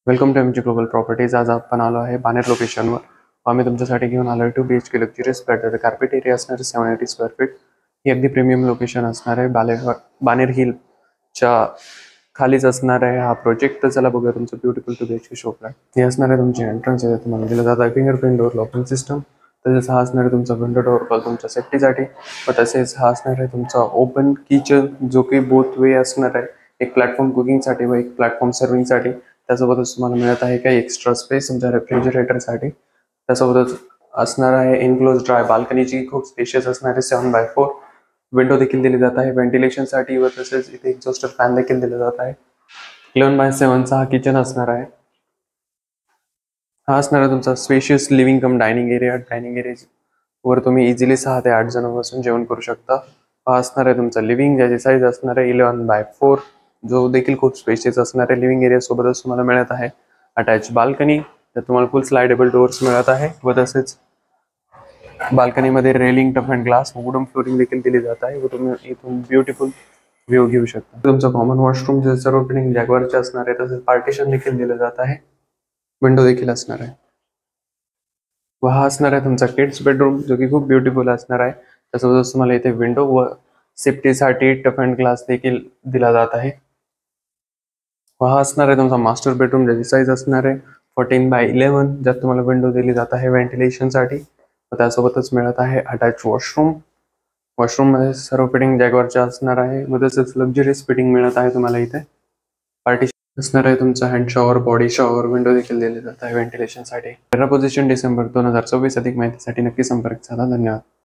Welcome to MG global properties. आज आपण आलो आहे बानेर लोकेशनवर। आम्ही तुमच्यासाठी घेऊन आलो आहे 2 BHK luxurious flat. Carpet area असणार आहे 780 स्क्वेअर फीट। ही अगदी प्रीमियम लोकेशन असणार आहे। बानेर हिलच्या खालीच असणार आहे हा प्रोजेक्ट। तर चला बघूया तुमचं ब्युटिफुल 2 BHK शो फ्लॅट। हे असणार आहे तुमची एंट्रन्स आहे, तुम्हाला दिलं जातं आहे फिंगरप्रिंट डोअर लॉकिंग सिस्टम। तसेच हा असणार आहे तुमचा विंडो डोअर कॉल तुमच्या सेफ्टीसाठी। व तसेच हा असणार आहे तुमचा ओपन किचन, जो की बोथ वे असणार आहे। एक प्लॅटफॉर्म कुकिंगसाठी व एक प्लॅटफॉर्म सर्विंगसाठी। त्यासोबतच तुम्हाला मिळत आहे काही एक्स्ट्रा स्पेस तुमच्या रेफ्रिजरेटरसाठी। त्यासोबतच असणार आहे एनक्लोज ड्राय बाल्कनी, जी खूप स्पेशियस असणार आहे। 7x4 विंडो देखील दिली जात आहे व्हेंटिलेशनसाठी व तसेच इथे एक्झॉस्ट फॅन देखील दिला जात आहे। 11x7 चा हा किचन असणार आहे। हा असणार आहे तुमचा स्पेशियस लिव्हिंग कम डायनिंग एरिया। डायनिंग एरियावर तुम्ही इझिली 6 ते 8 जण बसून जेवण करू शकता। हा असणार आहे तुमचा लिव्हिंग, ज्याची साईज असणार आहे 11x4, जो देखील खूप स्पेशियस असणार आहे। लिव्हिंग एरिया सोबतच तुम्हाला मिळत आहे अटॅच बाल्कनी, तर तुम्हाला फुल स्लाइडेबल डोअर्स मिळत आहे व तसेच बाल्कनीमध्ये railing, tough and glass, wooden flooring देखील दिली जात आहे व तुम्ही इथून ब्युटिफुल व्ह्यू घेऊ शकता। तुमचं कॉमन वॉशरूम जे सर्व फिटिंग जॅग्वारचे असणार आहे, तसेच पार्टिशन देखील दिलं जात आहे। विंडो देखील असणार आहे व हा असणार आहे तुमचा किड्स बेडरूम, जो की खूप ब्युटिफुल असणार आहे। त्यासोबतच तुम्हाला इथे विंडो व सेफ्टीसाठी टफ अँड ग्लास देखील दिला जात आहे व हा असणार आहे तुमचा मास्टर बेडरूम, ज्याची साईज असणार आहे 14x11, ज्यात तुम्हाला विंडो दिली जात आहे व्हेंटिलेशनसाठी व त्यासोबतच मिळत आहे अटॅच वॉशरूम। वॉशरूम मध्ये सर्व फिटिंग जॅग्वारचे असणार आहे व तसेच लक्झरियस फिटिंग मिळत आहे तुम्हाला इथे। पार्टिशन असणार आहे तुमचा hand shower, body shower, window देखील दिले जात आहे व्हेंटिलेशनसाठी। 13 पोझिशन डिसेंबर 2024। अधिक माहितीसाठी नक्की संपर्क साधा। धन्यवाद।